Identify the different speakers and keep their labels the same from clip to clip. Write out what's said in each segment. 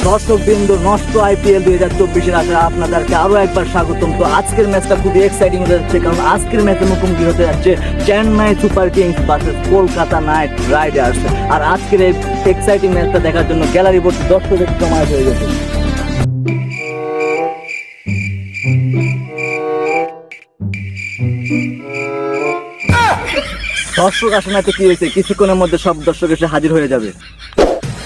Speaker 1: দর্শক বিন্দু নষ্ট আইপিএল 2024-এর আশা আপনাদেরকে আরো একবার স্বাগতম। তো আজকের ম্যাচটা খুবই এক্সাইটিং হতে যাচ্ছে, কারণ আজকের ম্যাচে মুখোমুখি হতে যাচ্ছে Chennai Super Kings versus Kolkata Knight Riders. আর আজকের এই এক্সাইটিং ম্যাচটা দেখার জন্য গ্যালারি ভর্তি দর্শকের জমায়েত হয়ে গেছে। দর্শক আসে না তো কি হয়েছে, কিছুক্ষণের মধ্যে সব দর্শক এসে হাজির হয়ে যাবে।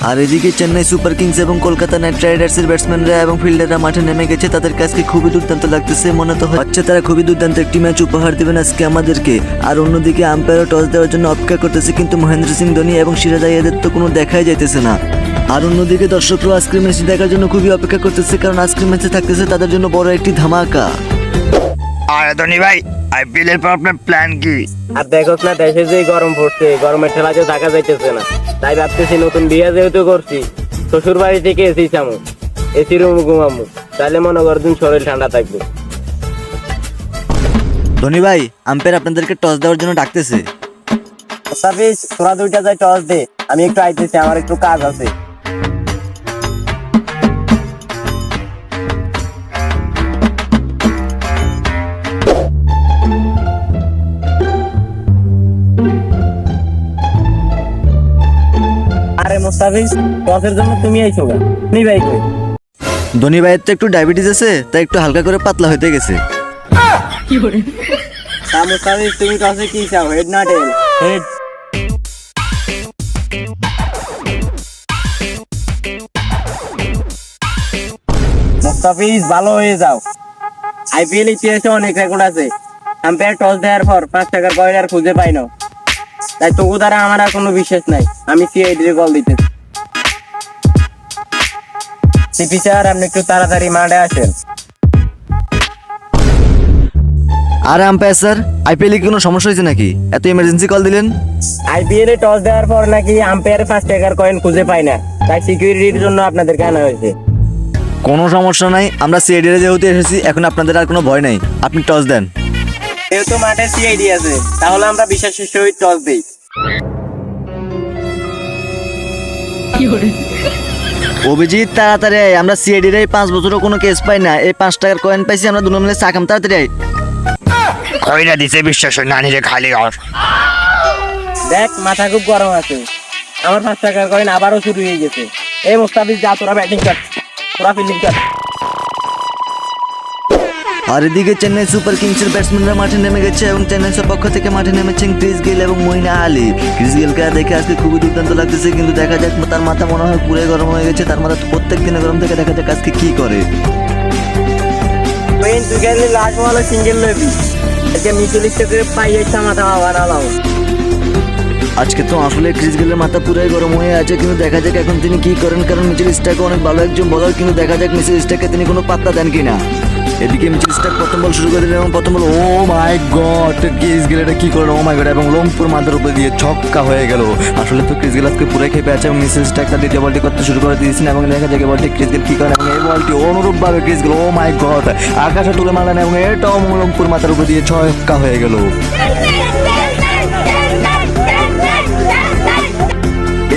Speaker 2: আর এদিকে চেন্নাই সুপার কিংস এবং কলকাতা নাইট রাইডার্সের ব্যাটসম্যানরা এবং ফিল্ডাররা মাঠে নেমে গেছে। তাদের কাছে খুবই দুর্দান্ত লাগতেছে, মনে তো হচ্ছে তারা খুবই দুর্দান্ত একটি ম্যাচ উপহার দেবেন আজকে আমাদেরকে। আর অন্যদিকে আম্পায়ারও টস দেওয়ার জন্য অপেক্ষা করতেছে, কিন্তু মহেন্দ্র সিং ধোনি এবং সিরাজ আইয়াদের তো কোনো দেখাই যাইতেছে না। আর অন্যদিকে দর্শকরাও আজকের ম্যাচটি দেখার জন্য খুবই অপেক্ষা করতেছে, কারণ আজকের ম্যাচে থাকতেছে তাদের জন্য বড় একটি ধামাকা।
Speaker 3: আরে ধোনি ভাই, আইপিএল এর পর আপনার প্ল্যান কি?
Speaker 4: আর দেখো না, দেশে যে গরম পড়ছে, গরমের ঠেলাতে থাকা যাইতেছে না। তাই ভাবতেছি নতুন বিয়ে যেহেতু করছি, শ্বশুর বাড়ি থেকে এসি চামু, এসি রুম ঘুমামু, তাহলে মনে কর দিন শরীর ঠান্ডা থাকবে।
Speaker 2: ধোনি ভাই, আম্পায়ার আপনাদেরকে টস দেওয়ার জন্য ডাকতেছে।
Speaker 4: মুস্তাফিজ, তোরা দুইটা যাই টস দে, আমি একটু আইতেছি, আমার একটু কাজ আছে। আরে মুস্তাফিজ, টসের জন্য তুমি আইছো গা? তুমি ভাই কই?
Speaker 2: ধোনি ভাইয়ের তো একটু ডায়াবেটিস আছে, তাই একটু হালকা করে পাতলা হতে গেছে।
Speaker 4: তা মুস্তাফিজ, তুমি টসে কি চাও, হেড না টেল? হেড। মুস্তাফিজ, ভালো হয়ে যাও। আইপিএল ইতিহাসে অনেক রেকর্ড আছে, আম্পায়ার টস দেওয়ার পর 5 টাকার কয়েন আর খুঁজে পাই না। তাই তবু দ্বারা আমার আর কোনো বিশ্বাস নাই, আমি সিআইডি কল দিতেছি। সিপি স্যার, আপনি একটু তাড়াতাড়ি মাঠে আসেন।
Speaker 2: আর আম্পায়ার স্যার, আইপিএল এ কোনো সমস্যা হয়েছে নাকি? এত ইমার্জেন্সি কল দিলেন?
Speaker 4: আইপিএল এ টস দেওয়ার পর নাকি আম্পায়ার 5 টাকার কয়েন খুঁজে পায় না, তাই সিকিউরিটির জন্য আপনাদেরকে আনা হয়েছে।
Speaker 2: কোনো সমস্যা নাই, আমরা সিআইডি যেহেতু এসেছি, এখন আপনাদের আর কোনো ভয় নাই। আপনি টস দেন।
Speaker 4: যেহেতু মাঠে সিআইডি আছে, তাহলে আমরা বিশ্বাসের সহিত টস দিই।
Speaker 2: অভিজিৎ, তাড়াতাড়ি আয়, আমরা সিআইডি রে 5 বছরও কোনো কেস পাই না। এই 5 টাকার কয়েন পাইছি, আমরা দুটো মিলে চা খাম, তাড়াতাড়ি আয়।
Speaker 3: কইরা দিছে বিশ্বাস নানিরে খালি আর
Speaker 4: দেখ, মাথা খুব গরম আছে, আমার 5 টাকার কয়েন আবারও শুরু হয়ে গেছে। এই মুস্তাফিজ, যা তোরা ব্যাটিং কর, তোরা ফিল্ডিং কর।
Speaker 2: আর এদিকে চেন্নাই সুপার কিংসের ব্যাটসম্যানরা মাঠে নেমে গেছে এবং চেন্নাইয়ের পক্ষ থেকে মাঠে নেমেছেন ক্রিস গেল এবং মঈন আলী। ক্রিস গেলকে দেখে আজকে খুবই দুর্দান্ত লাগতেছে, কিন্তু দেখা যাক তার মাথা মনে হয় পুরো গরম হয়ে গেছে। তার মাথা তো প্রত্যেক দিনে গরম থেকে, দেখা যাক আজকে কি করে।
Speaker 4: মেইন তুই গেলে লাস্ট বলে সিঙ্গেল লবি, আজকে মিচেল স্টার্কের পাইয়ে মাথা বানালাম।
Speaker 2: আজকে তো আসলে ক্রিস গেলের মাথা পুরাই গরম হয়ে আছে, কিন্তু দেখা যাক এখন তিনি কি করেন, কারণ মিচেল স্টার্ক অনেক ভালো একজন বলার, কিন্তু দেখা যাক মিচেল স্টার্ককে তিনি কোনো পাত্তা দেন কিনা। এদিকে মিচেল স্টার্ক প্রথম বল শুরু করে দিলেন এবং প্রথম বল, ও মাই গড, ক্রিস গেল এটা কি করলো, ও মাই গড, এবং লম্পুর মাথার উপরে দিয়ে ছক্কা হয়ে গেল। আসলে তো ক্রিস গেল আজকে পুরাই খেপে আছে এবং মিচেল স্টার্ক তার দ্বিতীয় বলটি করতে শুরু করে দিয়েছেন এবং দেখা যাক এই বলটি ক্রিস গেল কি করেন, এবং এই বলটি অনুরূপভাবে ক্রিস গেল, ও মাই গড, আকাশে তুলে মারলেন এবং এটাও লম্পুর মাথার উপরে দিয়ে ছক্কা হয়ে গেল।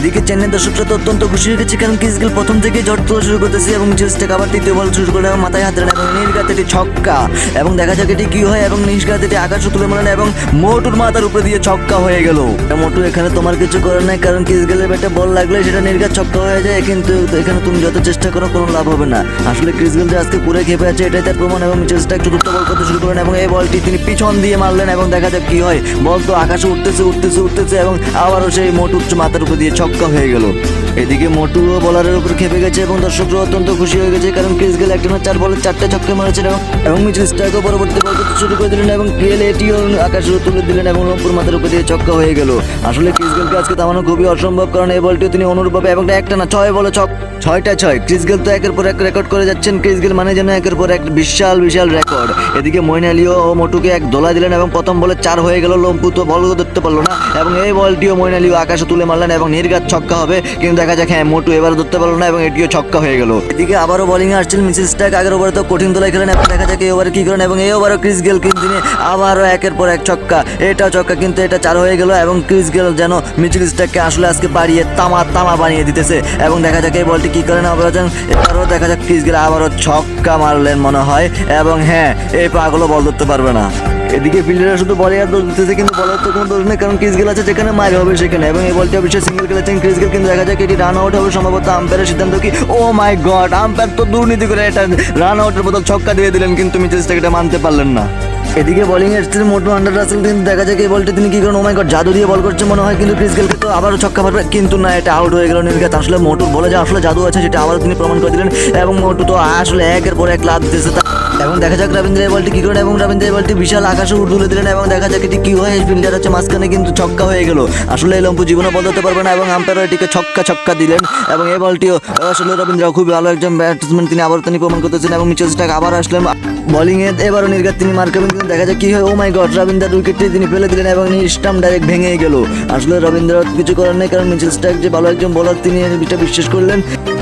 Speaker 2: এদিকে চেন্নাই দর্শকরা তো অত্যন্ত খুশি হয়ে গেছে, কারণ ক্রিস গেল প্রথম থেকে জট তোলা শুরু করতেছে এবং মিচেল স্টার্ক আবার তৃতীয় বল শুরু করে মাথায় হাত দেন এবং নির্ঘাতে এটি ছক্কা, এবং দেখা যাক এটি কি হয়, এবং নির্ঘাতে এটি আকাশে তুলে মারেন এবং মোটুর মাথার উপরে দিয়ে ছক্কা হয়ে গেল। মোটু, এখানে তোমার কিছু করার নাই, কারণ ক্রিস গেলের ব্যাটে বল লাগলে সেটা নির্ঘাত ছক্কা হয়ে যায়, কিন্তু এখানে তুমি যত চেষ্টা করো কোনো লাভ হবে না। আসলে ক্রিস গেল যে আজকে পুরো খেপে আছে এটাই তার প্রমাণ, এবং মিচেল স্টার্ক চতুর্থ বল করতে শুরু করেন এবং এই বলটি তিনি পিছন দিয়ে মারলেন এবং দেখা যাক কি হয়। বল তো আকাশে উঠতেছে এবং আবারও সেই মোটুর মাথার উপরে দিয়ে ছক্কা হয়ে গেল। এদিকে মোটু বলারের উপর খেপে গেছে এবং দর্শকরা অত্যন্ত খুশি হয়ে গেছে, কারণ ক্রিস গেল একটা 4 বলে 4টে ছক্কা মারেছেন এবং মিচেল স্টার্কও পরবর্তী বল করতে শুরু করে দিলেন এবং গেল এটিও আকাশে তুলে দিলেন এবং লম্পুর মাথার উপর দিয়ে ছক্কা হয়ে গেল। আসলে ক্রিস গেলকে আজকে থামানো খুবই অসম্ভব, কারণ এই বলটিও তিনি অনুরূপভাবে এবং একটা না 6 বলে 6টা 6। ক্রিস গেল তো একের পর এক রেকর্ড করে যাচ্ছেন। ক্রিস গেল মানে যেন একের পর এক বিশাল রেকর্ড। এদিকে মঈন আলীও ও মোটুকে এক দোলা দিলেন এবং প্রথম বলে 4 হয়ে গেল। লম্পু তো বল ধরতে পারলো না এবং এই বলটিও মঈন আলীও আকাশে তুলে মারলেন এবং নির্ঘাত নির্ঘাত ছক্কা হবে, কিন্তু দেখা যাক হ্যাঁ মোটু এবার ধরতে পারলো না এবং এটিও ছক্কা হয়ে গেল। এদিকে আবারও বোলিং এ আসছিল মিচেল স্টার্ক, আগের ওভারে তো কঠিন তোলায় খেলেন এবং দেখা যাক এই ওভারে কি করেন এবং এই ওভারও ক্রিস গেল কিন্তু তিনি আবারও একের পর এক ছক্কা, এটাও ছক্কা কিন্তু এটা 4 হয়ে গেল এবং ক্রিস গেল যেন মিচেল স্টার্ককে আসলে আজকে বাড়িয়ে তামা বানিয়ে দিতেছে এবং দেখা যাক এই বলটি কি করেন এবারও দেখা যাক ক্রিস গেল আবারও ছক্কা মারলেন মনে হয় এবং হ্যাঁ এই পাগলও বল ধরতে পারবে না। এদিকে ফিল্ডাররা শুধু বলে আর দোষ দিতেছে, কিন্তু বলার তো কোনো দোষ নেই কারণ ক্রিস গেল আছে যেখানে মার হবে সেখানে এবং এই বলটি অবশ্যই সিঙ্গেল খেলেছেন ক্রিস গেল, কিন্তু দেখা যাক এটি রান আউট হবে সম্ভবত। আম্পায়ারের সিদ্ধান্ত কি, ও মাই গড, আম্পায়ার তো দুর্নীতি করে এটা রান আউটের বদল ছক্কা দিয়ে দিলেন, কিন্তু মিচেল স্টার্ক এটা মানতে পারলেন না। এদিকে বোলিং এসেছিল মোটু আন্ডার রাসেল, কিন্তু দেখা যাক এই বলটি তিনি কি করেন, ও মাই গড জাদু দিয়ে বল করছে মনে হয়, কিন্তু ক্রিস গেলকে তো আবারও ছক্কা মারবে, কিন্তু না এটা আউট হয়ে গেল নির্ঘাত। আসলে মোটুর বলে যে আসলে জাদু আছে সেটা আবারও তিনি প্রমাণ করে দিলেন এবং মোটু তো আসলে একের পর এক লাভ দিতেছে। এবং দেখা যাক রবীন্দ্র এই বলটি কি করেন এবং রবীন্দ্র এই বলটি বিশাল আকাশে তুলে দিলেন এবং দেখা যাক এটি কি হয়, ফিল্ডার হচ্ছে মাঝখানে কিন্তু ছক্কা হয়ে গেল। আসলে এই লম্পু জীবনে বদলাতে পারবে না এবং আম্পায়ারও এটিকে ছক্কা দিলেন এবং এই বলটিও আসলে রবীন্দ্র খুব ভালো একজন ব্যাটসম্যান, তিনি আবার তিনি প্রমাণ করতেছেন এবং মিচেল স্টার্ক আবার আসলেন বোলিং এ, এবারও নির্ঘাত তিনি মার খাবেন, কিন্তু দেখা যাক কি হয়। ও মাই গড, রবীন্দ্র উইকেটটি তিনি ফেলে দিলেন এবং স্টাম্প ডাইরেক্ট ভেঙে গেল। আসলে রবীন্দ্র কিছু করার নেই কারণ মিচেল স্টার্ক যে ভালো একজন বোলার তিনি এটা বিশ্বাস করলেন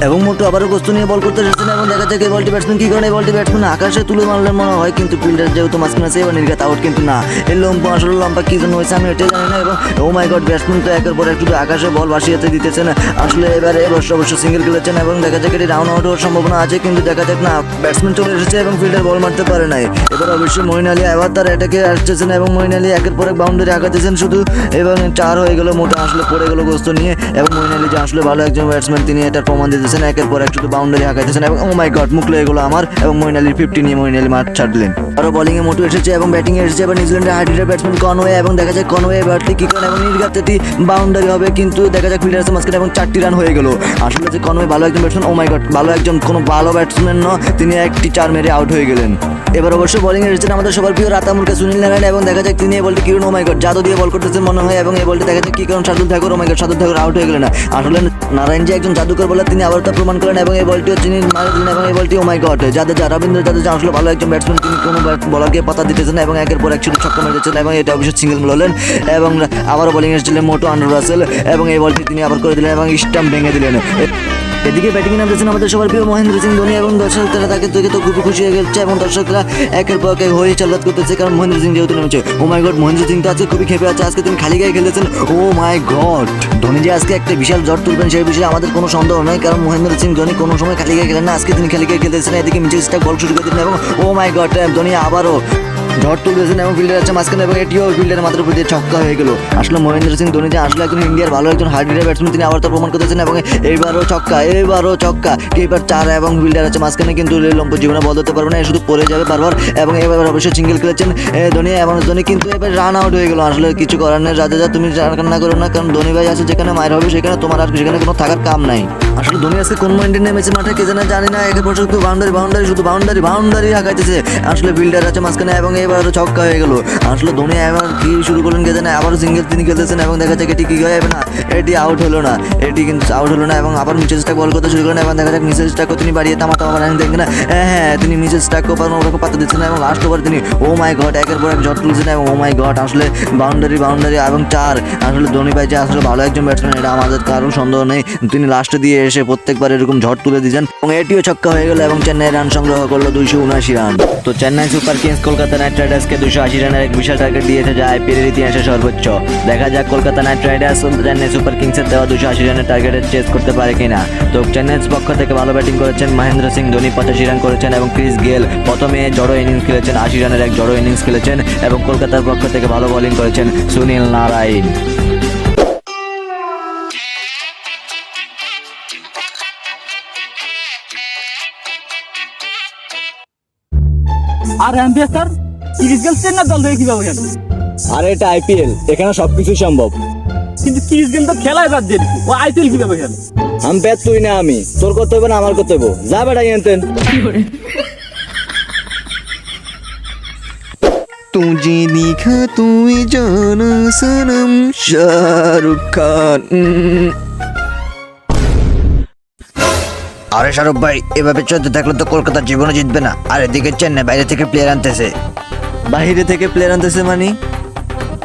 Speaker 2: এবং মোটু আবারও কষ্ট নিয়ে বল করতে এসেছেন এবং দেখা যাক এই বলটি ব্যাটসম্যান কি করেন, এই বলটি ব্যাটসম্যান আকাশে তুলে মারলেন মনে হয়, কিন্তু ফিল্ডার যেহেতু মাঝখানে আছে এবার নির্ঘাত আউট, কিন্তু না এই লম্বা আসলে লম্বা কি জন্য হয়েছে আমি এটাই জানি না। এবং ও মাই গড, ব্যাটসম্যান তো একের পর এক শুধু আকাশে বল ভাসিয়েতে দিতেছেন। আসলে এবারে অবশ্য সিঙ্গেল খেলেছেন এবং দেখা যাক এটি রাউন্ড আউট হওয়ার সম্ভাবনা আছে, কিন্তু দেখা যাক না ব্যাটসম্যান চলে এসেছে এবং ফিল্ডার বল মারতে পারে নাই। এবার অবশ্যই মঈন আলী এবার তার এটাকে আসতেছেন এবং মঈন আলী একের পর এক বাউন্ডারি আঁকাতেছেন শুধু এবং 4 হয়ে গেল। মোটা আসলে পড়ে গেল গোস্ত নিয়ে এবং মঈন আলী যে আসলে ভালো একজন ব্যাটসম্যান তিনি এটার প্রমাণ দিতেছেন, একের পর এক শুধু বাউন্ডারি আঁকাতেছেন এবং ও মাই গড মুখ লেগে গেলো আমার এবং মঈন আলীর 50 নিয়ে মঈন আলী মাঠ ছাড়লেন। আরও বোলিং এ মোটু এসেছে এবং ব্যাটিং এ এসেছে এবার নিউজিল্যান্ডের হার্ডিডের ব্যাটসম্যান কনওয়ে এবং দেখা যায় কনওয়ে ব্যাটটি কি করেন এবং নির্ঘাত এটি বাউন্ডারি হবে, কিন্তু দেখা যায় ফিল্ডার আছে মাঝখানে এবং 4টি রান হয়ে গেল। আসলে যে কনওয়ে ভালো একজন ব্যাটসম্যান, ও মাই গড ভালো একজন কোনো ভালো ব্যাটসম্যান ন, তিনি একটি 4 মেরে আউট হয়ে গেলেন। এবার অবশ্য বোলিং এ এসেছেন আমাদের সবার প্রিয় রাতামুরকা সুনীল নারায়ণ এবং দেখা যাক তিনি এই বলটি কি করেন, ও মাই গড জাদু দিয়ে বল করতেছেন মনে হয় এবং এই বলটি দেখা যাক কি করেন শার্দুল ঠাকুর, ও মাই গড শার্দুল ঠাকুর আউট হয়ে গেলেন। আসলে নারায়ণ যে একজন জাদুকর বলার তিনি আবার তা প্রমাণ করেন এবং এই বলটিও তিনি মারে দিলেন এবং এই বলটি ও মাই গড জাদেজা রবীন্দ্র জাদেজা আসলে ভালো একজন ব্যাটসম্যান, তিনি কোনো বলারকে পাতা দিতেছেন এবং একের পর এক শুধু ছক্কা মেরেছেন এবং এটা অবশ্যই সিঙ্গেল হলেন এবং আবারও বোলিং এসেছিলেন মোটু আন্ডার রাসেল এবং এই বলটি তিনি আবার করে দিলেন এবং স্টাম্প ভেঙে দিলেন। এদিকে ব্যাটিং নামতেছেন আমাদের সবার প্রিয় মহেন্দ্র সিং ধোনি এবং দর্শকরা তাকে দেখে তো খুবই খুশি হয়ে গেছে এবং দর্শকরা একের পর এক হয়ে চালাত করতেছে কারণ মহেন্দ্র সিং যেহেতু নেমেছে। ও মাই গড, মহেন্দ্র সিং তো আজকে খুবই খেপে আছে, আজকে তিনি খালি গায়ে খেলেছেন। ও মাই গড, ধোনি যে আজকে একটা বিশাল ঝড় তুলবেন সেই বিষয়ে আমাদের কোনো সন্দেহ নয় কারণ মহেন্দ্র সিং ধোনি কোনো সময় খালি গায়ে খেলেন না, আজকে তিনি খালি গায়ে খেলতেছেন। এদিকে মিচেল স্টার্ক বল শুরু করে দিলেন এবং ও মাই গড ধোনি আবারও ঝড় তুলতেছেন এবং ফিল্ডার আছে মাঝখানে এবং এটিও ফিল্ডারের মাথার উপর দিয়ে ছক্কা হয়ে গেল। আসলে মহেন্দ্র সিং ধোনি যে আসলে একজন ইন্ডিয়ার ভালো একজন হার্ডিডার ব্যাটসম্যান, তিনি আবার তো প্রমাণ করতেছেন এবং এইবারও ছক্কা কিপার 4 এবং ফিল্ডার আছে মাঝখানে, কিন্তু লম্ব জীবনে বল ধরতে পারবে না, শুধু পড়ে যাবে বারবার এবং এবার অবশ্যই সিঙ্গেল খেলেছেন ধোনি এবং ধোনি, কিন্তু এবার রান আউট হয়ে গেল। আসলে কিছু করার নেই, রাজা তুমি রান্না করো না কারণ ধোনি ভাই আছে যেখানে মায়ের হবে সেখানে তোমার আর সেখানে কোনো থাকার কাম নাই। আসলে ধোনি আজকে কোন মাইন্ডে নেমেছে মাঠে কে জানি না, একের পর শুধু বাউন্ডারি হাঁকাইতেছে। আসলে ফিল্ডার আছে মাঝখানে এবং এবারও ছক্কা হয়ে গেল। আসলে ধোনি এবার কি শুরু করলেন কে জানে, আবারও সিঙ্গেল তিনি খেলতেছেন এবং দেখা যাক এটি কি হয়ে যাবে না, এটি আউট হলো না, এটি কিন্তু আউট হলো না এবং আবার মিচেল স্টার্ক বল করতে শুরু করেন এবং দেখা যাক মিচেল স্টার্কও তিনি বাড়িয়ে তামা বানান দেখেন না, হ্যাঁ তিনি মিচেল স্টার্কও ওরকম পাতা দিচ্ছেন এবং লাস্ট ওভার তিনি ও মাই গড একের পর এক ঝড় তুলছেন এবং ও মাই গড আসলে বাউন্ডারি এবং 4। আসলে ধোনি ভাই যে আসলে ভালো একজন ব্যাটসম্যান এটা আমাদের কারো সন্দেহ নেই, তিনি লাস্টে দিয়ে এসে প্রত্যেকবার এরকম ঝড় তুলে দিয়েছেন এবং এটিও ছক্কা হয়ে গেল এবং চেন্নাই রান সংগ্রহ করলো 279 রান। তো Chennai Super Kings Kolkata Knight রাইডার্সকে 280 রানের এক বিশাল টার্গেট দিয়েছে যা আইপিএলের ইতিহাসে সর্বোচ্চ। দেখা যাক Kolkata Knight Riders Chennai Super কিংসের দেওয়া 280 রানের টার্গেটের চেস করতে পারে কিনা। তো চেন্নাইয়ের পক্ষ থেকে ভালো ব্যাটিং করেছেন মহেন্দ্র সিং ধোনি 85 রান করেছেন এবং ক্রিস গেল প্রথমে জড়ো ইনিংস খেলেছেন, 80 রানের এক জড়ো ইনিংস খেলেছেন এবং কলকাতার পক্ষ থেকে ভালো বোলিং করেছেন সুনীল নারায়ণ।
Speaker 1: আর MPS sir Chris Gayle Chennai দল থেকে কিভাবে খেলে?
Speaker 4: আর এটা আইপিএল, এখানে সবকিছু সম্ভব,
Speaker 1: কিন্তু ক্রিস গেল তো খেলায় বাদ দিয়ে ও আইপিএল কিভাবে খেলে?
Speaker 4: আম্পায়ার তুই না আমি, তোর করতে হবে না আমার করতে হবে, যা বেটা এনতেন।
Speaker 2: तुझे दिखा तुई जाना सनम शाहरुख खान।
Speaker 3: আরে শাহরুখ ভাই এভাবে চলতে থাকলে তো কলকাতার জীবনে জিতবে না। আর এদিকে চেন্নাই বাইরে থেকে প্লেয়ার আনতেছে।
Speaker 2: বাহিরে থেকে প্লেয়ার আনতেছে মানে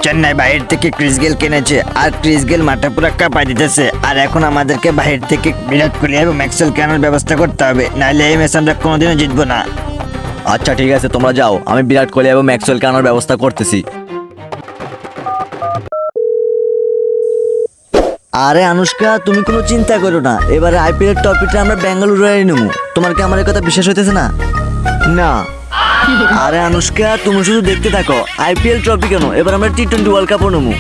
Speaker 3: চেন্নাই বাইরে থেকে ক্রিস গেল কিনেছে, আর ক্রিস গেল মাঠে পুরো কাঁপাই দিতেছে। আর এখন আমাদেরকে বাইরে থেকে বিরাট কোহলি এবং ম্যাক্সওয়েল কেনার ব্যবস্থা করতে হবে, নাহলে এই ম্যাচ আমরা কোনোদিনও জিতবো না।
Speaker 2: আচ্ছা ঠিক আছে, তোমরা যাও, আমি বিরাট কোহলি এবং ম্যাক্সওয়েলকে আনার ব্যবস্থা করতেছি। আরে আনুষ্কা, তুমি কোনো চিন্তা করো না, এবারে আইপিএল টপিকটা আমরা বেঙ্গালুরু নেবো। তোমার কি আমার এই কথা বিশ্বাস হইতেছে না? না। আরে আনুষ্কা, তুমি শুধু দেখতে থাকো, আইপিএল ট্রফি কেন, এবার আমরা টি-20 ওয়ার্ল্ড কাপও নেবো।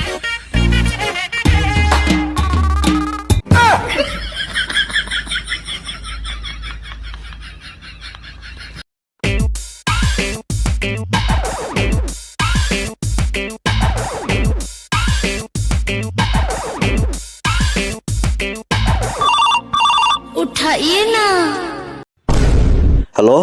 Speaker 5: उठाइए ना।
Speaker 2: Hello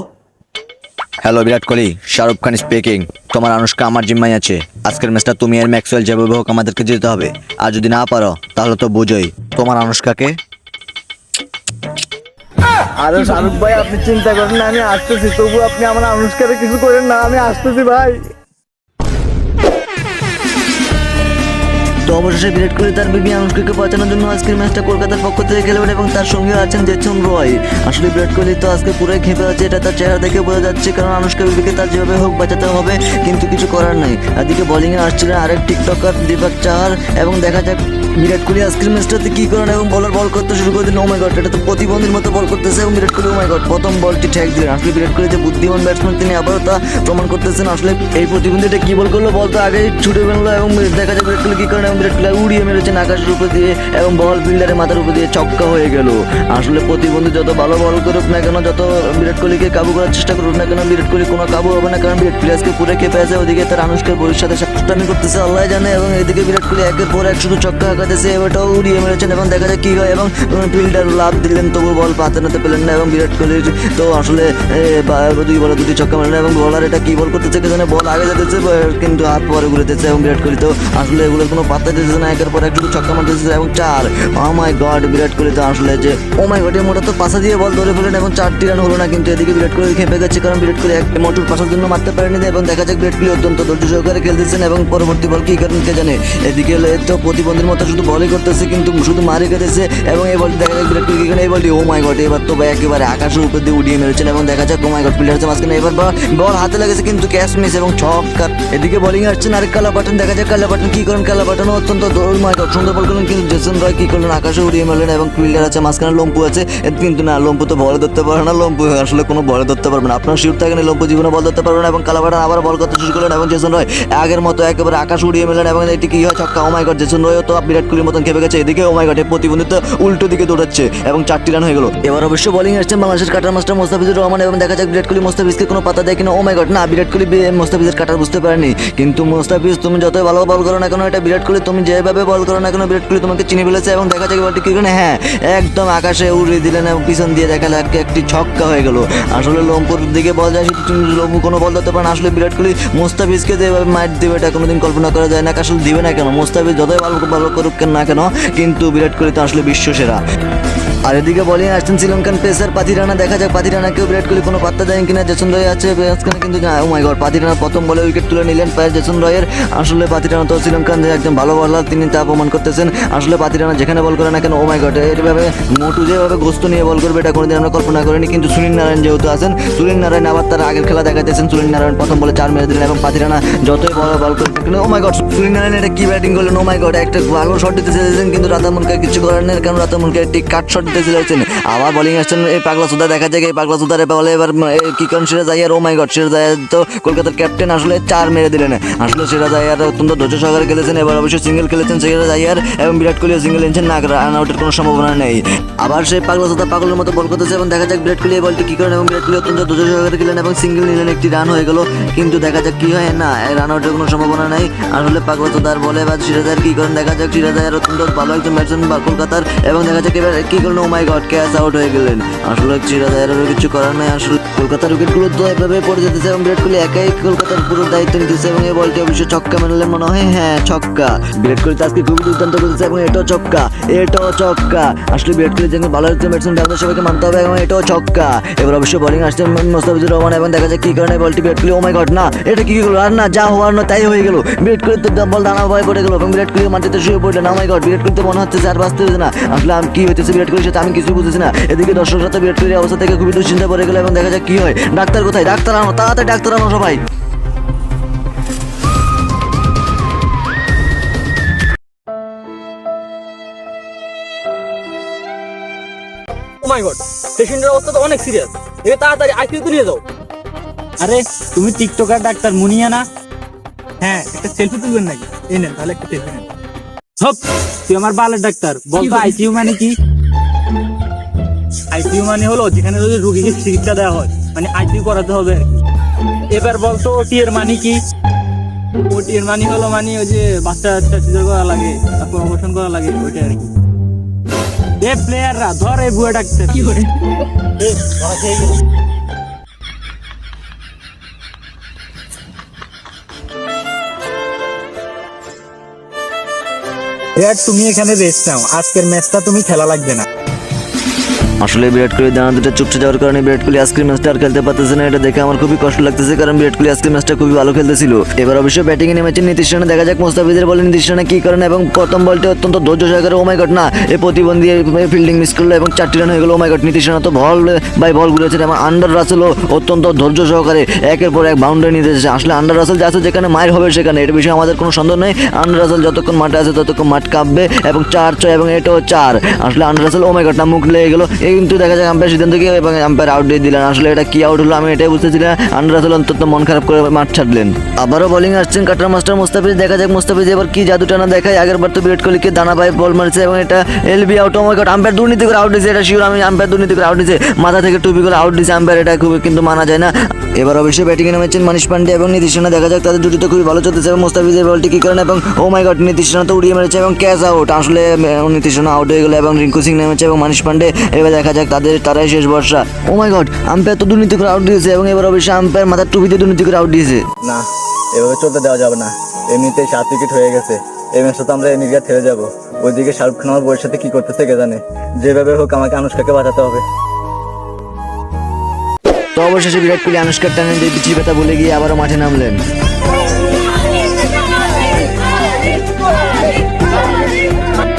Speaker 2: hello, Virat Kohli, Shahrukh Khan speaking. তোমার আনুষ্কা আমার জিম্মায় আছে। আজকের ম্যাচটা তুমি আর ম্যাক্সওয়েল যেভাবে হোক আমাদেরকে যেতে হবে, আর যদি না পারো তাহলে তো বুঝোই। তোমার আনুষ্কাকে
Speaker 1: আরে শাহরুখ ভাই, আপনি চিন্তা করেন না, আমি আসতেছি। তবু আপনি আমার আনুষ্কারে কিছু করেন না, আমি আসতেছি ভাই।
Speaker 2: তো অবশেষে বিরাট কোহলি তার বিবি আনুষ্কাকে বাঁচানোর জন্য আজকের ম্যাচটা কলকাতার পক্ষ থেকে খেলবেন এবং তার সঙ্গে আছেন জেসন রয়। আসলে বিরাট কোহলি তো আজকে পুরোই খেপে আছে, এটা তার চেহারা দেখে বোঝা যাচ্ছে, কারণ আনুষ্কা বিবিকে তার যেভাবে হোক বাঁচাতে হবে, কিন্তু কিছু করার নেই। এদিকে বোলিংয়ে আসছিলেন আরেক টিকটকার দীপক চাহার, এবং দেখা যাক বিরাট কোহলি আজকের ম্যাচটাতে কি করেন। এবং বলার বল করতে শুরু করে দিন। ও মাই গড, এটা তো প্রতিবন্ধীর মতো বল করতেছে এবং বিরাট কোহলি ও মাই গড প্রথম বলটি ঠেক দিলেন। আসলে বিরাট কোহলি যে বুদ্ধিমান ব্যাটসম্যান, তিনি আবারও তা প্রমাণ করতেছেন। আসলে এই প্রতিবন্ধীটা কি বল করলো, বল তো আগেই ছুটে ফেললো এবং দেখা যায় বিরাট কোহলি কি করেন, এবং বিরাট কোহলি উড়িয়ে মেরেছেন আকাশের উপর দিয়ে এবং বল ফিল্ডারের মাথার উপর দিয়ে ছক্কা হয়ে গেল। আসলে প্রতিবন্ধী যত ভালো বল করুক না কেন, যত বিরাট কোহলিকে কাবু করার চেষ্টা করুক না কেন, বিরাট কোহলি কোনো কাবু হবে না, কারণ বিরাট কোহলি আজকে পুরো খেপে আছে। ওদিকে তার আনুষ্কার বইয়ের সাথে সাপটামি করতেছে আল্লাহ জানে, এবং এদিকে বিরাট কোহলি একের পর এক শুধু ছক্কা হাঁকাতেছে, এবারটাও উড়িয়ে মেরেছেন এবং দেখা যায় কি হয়, এবং ফিল্ডার লাভ দিলেন তবু বল পাতে নাতে পেলেন না, এবং বিরাট কোহলির তো আসলে দুই বলে দুটি ছক্কা মারলেন। এবং বলার এটা কি বল করতেছে কে জানে, বল আগে যেতেছে কিন্তু হাত পরে ঘুরেতেছে, এবং বিরাট কোহলি তো আসলে এগুলোর কোনো পাত্তা দিতেছে না, একের পর এক শুধু ছক্কা মারতেছে এবং 4। ও মাই গড, বিরাট কোহলি তো আসলে যে ও মাই গড, মোটা তো পাশা দিয়ে বল ধরে ফেলেন এবং 4টি রান হলো না, কিন্তু এদিকে বিরাট কোহলি খেপে গেছে, কারণ বিরাট কোহলি এক মোটর পাশার জন্য মারতে পারেনি। এবং দেখা যাক বিরাট কোহলি অত্যন্ত ধৈর্য সহকারে খেলতেছেন এবং পরবর্তী বল কি করেন কে জানে। এদিকে তো প্রতিবন্ধীর মতো শুধু বলই করতেছে কিন্তু শুধু মারি কেটেছে, এবং এই বলটি দেখা যাক বিরাট কোহলি কি করেন, এই বলটি ও মাই গড এবার তো একেবারে আকাশের উপর দিয়ে উড়িয়ে মেরেছেন, এবং দেখা যাক ও মাই গড ফিল্ডার মাঝখানে এবার বল হাতে লেগেছে কিন্তু ক্যাচ মিস এবং ছক্কা। এদিকে বোলিং আসছেন আরেক কালা বাটন, দেখা যাক কালা বাটন কি করেন। কালা বাটন অত্যন্ত ও মাই গড সুন্দর বল করলেন, কিন্তু জেসন রয় কি করলেন, আকাশে উড়িয়ে মারলেন, এবং ফিল্ডার আছে মাঝখানে লম্পু আছে, কিন্তু না লম্পু তো বল ধরতে পারে না, লম্পু আসলে কোনো বল ধরতে পারবে না। আপনার শিওর থাকেন লম্পু জীবনে বল ধরতে পারবে না, এবং কালা বাটন আবার বল করতে শুরু করলেন, এবং জেসন রয় আগের মতো একেবারে আকাশ উড়িয়ে মেলেন, এবং এটি কি হয় ছক্কা। ও মাই গড, জেসন রয় তো বিরাট কোহলির মতন খেপে গেছে। এদিকে ও মাই গড প্রতিবন্ধিতা উল্টো দিকে দৌড়াচ্ছে এবং 4টি রান হয়ে গেল। এবার অবশ্য বোলিং আসছেন বাংলাদেশের কাটার মাস্টার মোস্তাফিজুর রহমান, এবং দেখা যাক বিরাট কোহলি মোস্তাফিজকে কোনো পাতা দেয় কিনা। ও মাই গড, না বিরাট কোহলি মোস্তাফিজের কাটার বুঝতে পারেনি, কিন্তু মোস্তাফিজ তুমি যতই ভালো বল করো না কেন, এটা বিরাট কোহলি তুমি যেভাবে বল করো না কেন, বিরাট কোহলি তোমাকে চিনে ফেলেছে। এবং দেখা যাক বলটি কি করেন, হ্যাঁ একদম আকাশে উড়িয়ে দিলেন এবং পিছন দিয়ে দেখালে একটি ছক্কা হয়ে গেল। আসলে লম্পুর দিকে বল যায়, লম্পু কোনো বল ধরতে পারে না। আসলে বিরাট কোহলি মোস্তাফিজকে যেভাবে মাইট দেবে এটা কোনোদিন কল্পনা করা যায় না, আসলে দিবে না কেন, মোস্তাফিজ যতই ভালো করুক না কেন, কিন্তু বিরাট কোহলি তো আসলে বিশ্ব সেরা। আর এদিকে বোলিং আসছেন শ্রীলঙ্কান পেসার পাথিরানা, দেখা যাক পাথিরানাকেও বিরাট কোহলি কোনো পাত্তা দেন কিনা। জেসন রয় আছে মাঝখানে, কিন্তু ও মাই গড পাথিরানা প্রথম বলে উইকেট তুলে নিলেন পায়ের জেসন রয়ের। আসলে পাথিরানা তো শ্রীলঙ্কান যে একজন ভালো বলার, তিনি তা প্রমাণ করতেছেন। আসলে পাথিরানা যেখানে বল করে না কেন, ও মাই গড এইভাবে মোটু যেভাবে গোস্ত নিয়ে বল করবে এটা কোনোদিন আমরা কল্পনা করিনি, কিন্তু সুনীল নারায়ণ যেহেতু আছেন, সুনীল নারায়ণ আবার তার আগের খেলা দেখাইতেছেন। সুনীল নারায়ণ প্রথম বলে 4 মেরে দিলেন, এবং পাথিরানা যতই বল করবে কিন্তু ও মাই গড সুনীল নারায়ণ এটা কি ব্যাটিং করলেন। ও মাই গড একটা ভালো শট দিতে চেয়েছেন, কিন্তু রাতামুনকে কিছু করার নেই, কারণ রাতামুনকে একটি কাট শট দিতে চেয়েছেন। আবার বোলিং আসছেন এই পাগলা সুদা, দেখা যায় এই পাগলা সুদারে বলে এবার কি করেন সিরাজ আইয়ার। ও মাই গড সিরাজ আইয়ার তো কলকাতার ক্যাপ্টেন, আসলে 4 মেরে দিলেন। আসলে সিরাজ আইয়ার অত্যন্ত ধৈর্য সহকারে খেলেছেন, এবার অবশ্যই সিঙ্গেল খেলেছেন সিরাজ আইয়ার, এবং বিরাট কোহলি সিঙ্গেল এনেছেন না, রান আউটের কোনো সম্ভাবনা নেই। আবার সেই পাগলা সুদা পাগলের মতো বল করতেছে, এবং দেখা যাক বিরাট কোহলি এই বলটি কি করেন, এবং বিরাট কোহলি অত্যন্ত ধৈর্য সহকারে খেলেন এবং সিঙ্গেল নিলেন, একটি রান হয়ে গেল, কিন্তু দেখা যাক কি হয়, না রান আউটের কোনো সম্ভাবনা নেই। আসলে পাগলা সুদার বলে এবার সিরাজ আইয়ার কি করেন, দেখা যাক সিরাজ আইয়ার অত্যন্ত ভালো একজন ব্যাটসম্যান কলকাতার, এবং দেখা যাক এবার কি করেন। ও ও মাই গড ক্যাচ আউট হয়ে গেলেন। আসলে চিরাদায়েরও কিছু করার নাই। আসলে কলকাতার উইকেটগুলো তো এভাবে পড়ে যেতেছে এবং বিরাট কোহলি একাই কলকাতার পুরো দায়িত্ব নিতেছে এবং এই বলটি অবশ্য ছক্কা মেলালে মনে হয়, হ্যাঁ ছক্কা। বিরাট কোহলি তো আজকে খুবই দুর্দান্ত করেছে এবং এটাও ছক্কা, এটাও ছক্কা। আসলে বিরাট কোহলি যেন ভালো একজন ব্যাটসম্যান আমাদের সবাইকে মানতে হবে এবং এটাও ছক্কা। এবার অবশ্য বোলিং আসছে মোস্তাফিজুর রহমান এবং দেখা যায় কি কারণে বলটি বিরাট কোহলি, ও মাই গড না এটা কি হলো, আর না যা হওয়ার না তাই হয়ে গেল। বিরাট কোহলি তো বল দানা ভয় পড়ে গেল এবং বিরাট কোহলি মাটিতে শুয়ে পড়লেন। ও মাই গড, বিরাট কোহলি তো মনে হচ্ছে আর বাঁচতে হচ্ছে না। আসলে আমি কি হইতেছে বিরাট কোহলির সাথে আমি কিছু বুঝতেছি না। এদিকে দর্শকরা তো বিরাট কোহলির অবস্থা থেকে খুবই দুশ্চিন্তা পড়ে গেল এবং দেখা যায় কি হয়, ডাক্তার কোথায়, ডাক্তার আনো তাড়াতাড়ি, ডাক্তার আনো সবাই।
Speaker 1: ও মাই গড, পেশেন্টের অবস্থা তো অনেক সিরিয়াস, একে তাড়াতাড়ি আইসিইউতে নিয়ে যাও।
Speaker 4: আরে তুমি টিকটকার ডাক্তার মুনিয়া না? হ্যাঁ, একটা সেলফি তুলবেন নাকি? এই নেন তাহলে একটা সেলফি নেন। সব তুই আমার বালের ডাক্তার, বলতো আইসিইউ মানে কি? আইসিইউ মানে হলো যেখানে রোগীকে চিকিৎসা দেওয়া হয়, মানে আইসিইউ করাতে হবে আর কি। এবার বলতো ওটি এর মানে কি? ওটি এর মানে হলো মানে ওই যে বাচ্চা সিজার করা লাগে, তারপর অপারেশন করা লাগে, ওইটা আর কি। এ প্লেয়াররা ধর এই বুয়া ডাক্তার কি করে তুমি এখানে রেস্ট নাও, আজকের ম্যাচটা তুমি খেলা লাগবে না।
Speaker 2: আসলে বিরাট কোহলি দানা দুটো চুপচে যাওয়ার কারণে বিরাট কোহলি আজকের ম্যাচটা আর খেলতে পারতেছে না। এটা দেখে আমার খুবই কষ্ট লাগতেছে, কারণ বিরাট কোহলি আজকের ম্যাচটা খুবই ভালো খেলতেছিল। এবার অবশ্য ব্যাটিং এ নেমেছে নীতিশ রানে, দেখা যাক মোস্তাফিজের বলে নীতিশ রানে কি কারণে এবং প্রথম বলটি অত্যন্ত ধৈর্য সহকারে, ও মাই গড না এই প্রতিবন্ধী ফিল্ডিং মিস করলো এবং 4টি রান হয়ে গেল। ও মাই গড, নীতিশ রানা তো বল বাই বল ঘুরেছেন এবং আন্ডার রাসেলও অত্যন্ত ধৈর্য সহকারে একের পর এক বাউন্ডারি নিতে এসেছে। আসলে আন্ডার রাসেল যা আছে যেখানে মায়ের হবে সেখানে, এটা বিষয়ে আমাদের কোনো সন্দেহ নেই। আন্ডার রাসেল যতক্ষণ মাঠে আছে ততক্ষণ মাঠ কাঁপবে এবং 4-6 এবং এটাও 4। আসলে আন্ডার রাসেল, ও মাই গড না মুখ লেগে গেল, এই কিন্তু দেখা যাক আম্পায়ার সিদ্ধান্ত কি এবং আম্পায়ার আউট দিয়ে দিলেন। আসলে এটা কি আউট হলো আমি এটাই বুঝতেছি না। আন্ডার রাসেল অন্তত মন খারাপ করে মাঠ ছাড়লেন। আবারও বোলিং আসছেন কাটার মাস্টার মুস্তাফিজ, দেখা যাক মুস্তাফিজ এবার কি জাদু টানা দেখায়। আগের বার তো বিরাট কোহলিকে দানা পায়ে বল মারছে এবং এটা এলবি আউট। ও মাই গড, আম্পায়ার দুর্নীতি করে আউট দিয়েছে, এটা শিওর আমি আম্পায়ার দুর্নীতি করে আউট দিয়েছে, মাথা থেকে টুপি করে আউট দিয়েছে আম্পায়ার, এটা খুবই কিন্তু মানা যায় না। এবার অবশ্যই ব্যাটিং এ নামেছেন মানিশ পান্ডে এবং নীতিশ রানা, দেখা যাক তাদের জুটিতে খুবই ভালো চলতেছে এবং মুস্তাফিজের বলটি কি করেন এবং ও মাই গড নীতিশ রানা তো উড়িয়ে মেরেছে এবং ক্যাচ আউট। আসলে নীতিশ রানা আউট হয়ে গেল এবং রিঙ্কু সিং নেমেছে এবং মানিশ পান্ডে, এবার দেখা যাক তারাই শেষ ভরসা। ও মাই গড, আম্পায়ার তো দুর্নীতি করে আউট দিয়েছে এবং এবার অবশ্যই আম্পায়ার মাথার টুপিতে দুর্নীতি করে আউট দিয়েছে।
Speaker 1: না, এভাবে চলতে দেওয়া যাবে না, এমনিতে 7 উইকেট হয়ে গেছে, এই ম্যাচটা তো আমরা এমনিতে থেমে যাবো। ওইদিকে শাহরুখ খান আমার বউয়ের সাথে কি করতেছে কে জানে, যেভাবে হোক আমাকে আনুষ্কাকে বাঁচাতে হবে।
Speaker 2: তো অবশেষে বিরাট কোহলি আনুষ্কার টানে দিয়ে পিছিয়ে ব্যথা ভুলে গিয়ে আবারও মাঠে নামলেন।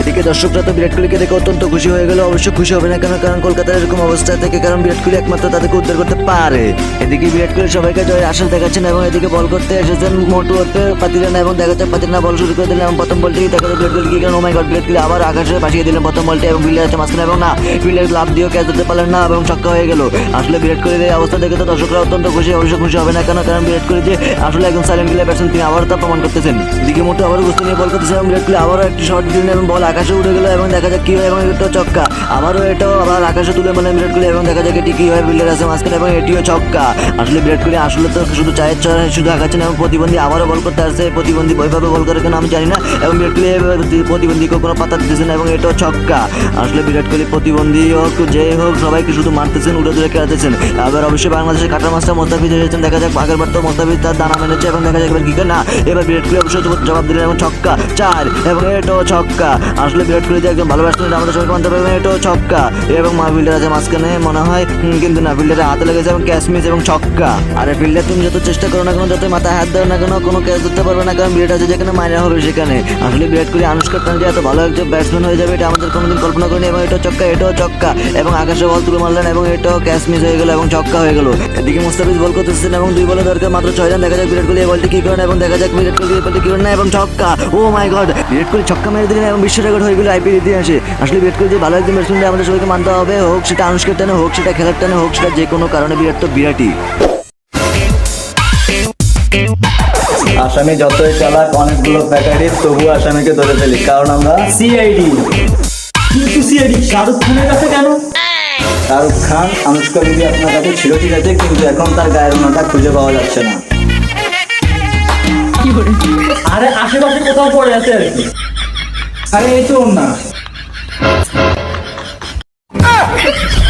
Speaker 2: এদিকে দর্শকরা তো বিরাট কোহলিকে দেখে অত্যন্ত খুশি হয়ে গেল। অবশ্য খুশি হবে না কেন, কারণ কলকাতার এরকম অবস্থা থেকে কারণ বিরাট কোহলি একমাত্র তাদেরকে উদ্ধার করতে পারে। এদিকে বিরাট কোহলি সবাইকে জয়ের আশা দেখাচ্ছেন এবং এদিকে বল করতে এসেছেন মোটু হতে পাতিরানা এবং দেখা যাচ্ছে পাতিরানা বল শুরু করে দিলেন এবং প্রথম বলটি দেখা যায় বিরাট কোহলি কি কারণ, ও মাই গড, বিরাট কোহলি আবার আকাশে পাঠিয়ে দিলেন প্রথম বলটি এবং ফিল্ডার আছে মাঝখানে এবং না ফিল্ডার লাভ দিয়েও ক্যাচ ধরতে পারলেন না এবং ছক্কা হয়ে গেল। আসলে বিরাট কোহলির এই অবস্থা দেখে তো দর্শকরা অত্যন্ত খুশি। অবশ্য খুশি হবে না কেন, কারণ বিরাট কোহলি যে আসলে একজন সাইলেন্ট কিলার ব্যাটসম্যান তিনি আবার তা প্রমাণ করতেছেন। এদিকে মোটু আবারও গুস্তি নিয়ে বল করতেছে এবং বিরাট কোহলি আবারও একটি শট দিলেন এবং বল আকাশে উঠে গেল এবং দেখা যাক কি হয় এবং এটাও ছক্কা, আবারও এটাও আবার আকাশে তুলে মানে বিরাট কোহলি এবং দেখা যাক এটি কি হয়, ফিল্ডার আছে মাঝখানে এবং এটিও ছক্কা। আসলে বিরাট কোহলি আসলে তো শুধু চায়ের চড়াই শুধু আঁকাচ্ছেন এবং প্রতিবন্ধী আবারও বল করতে আসছে, প্রতিবন্ধী বইভাবে বল করে কেন আমি জানি না এবং বিরাট কোহলি প্রতিবন্ধীকে কোনো পাতা দিতেছেন এবং এটাও ছক্কা। আসলে বিরাট কোহলি প্রতিবন্ধী হোক যে হোক সবাইকে শুধু মারতেছেন, উড়ে দূরে খেলাতেছেন। আবার অবশ্যই বাংলাদেশের কাটার মাস্টার মোস্তাফিজ এসেছেন, দেখা যাক আগের বার তো মোস্তাফিজ তার দানা মেনেছে এবং দেখা যাক এবার কি করে না, এবার বিরাট কোহলি অবশ্যই জবাব দিলেন এবং ছক্কা 4 এবং এটাও ছক্কা। আসলে বিরাট কোহলি যে একজন ভালো ব্যাটসম্যান আমাদের সবাইকে মানতে পারবেন, এটাও ছক্কা এবং ফিল্ডার আছে মাঝখানে মনে হয় কিন্তু না, ফিল্ডারের হাতে লেগেছে এবং ক্যাচ মিস এবং ছক্কা। আরে ফিল্ডার তুমি যত চেষ্টা করো না কেন, যত মাথায় হাত দাও না কেন, কোনো ক্যাচ ধরতে পারবে না, কারণ বিরাট আছে যেখানে মাইরা হবে সেখানে। আসলে বিরাট কোহলি আনুষ্কার টান যে এত ভালো একজন ব্যাটসম্যান হয়ে যাবে এটা আমাদের কোনোদিন কল্পনা করিনি এবং এটাও ছক্কা, এটাও ছক্কা এবং আকাশে বল তুলে মারলেন এবং এটাও ক্যাচ মিস হয়ে গেল এবং ছক্কা হয়ে গেল। এদিকে মুস্তাফিজ বল করতেছেন এবং 2 বলে দরকার মাত্র 6 রান, দেখা যাক বিরাট কোহলি এই বলটি কি করেন এবং দেখা যাক বিরাট কোহলি এই বলটি কি করেন না এবং ছক্কা। ও মাই গড, বিরাট কোহলি ছক্কা মেরে দিলেন এবং বিশ্ব রেকর্ড হয়ে গেল আইপিএল ইতিহাসে। আসলে বিরাট কোহলি যে ভালো একজন ব্যাটসম্যান আমাদের সবাইকে মানতে হবে, হোক সেটা আনুষ্কার টানে, হোক সেটা খেলার টানে, হোক সেটা যে কোনো কারণে বিরাট তো বিরাটই।
Speaker 1: আসামি যতই চালাক, অনেকগুলো প্যাকারি, তবু আসামিকে ধরে ফেলি, কারণ আমরা
Speaker 4: সিআইডি। কিন্তু সিআইডি শাহরুখ খানের কাছে কেন?
Speaker 1: শাহরুখ খান আনুষ্কা বিবি আপনার কাছে ছিল ঠিক আছে, কিন্তু এখন তার গায়ের ওনাটা খুঁজে পাওয়া যাচ্ছে না।
Speaker 4: আরে আশেপাশে কোথাও পড়ে আছে আর কি। আরে এই তো না
Speaker 1: না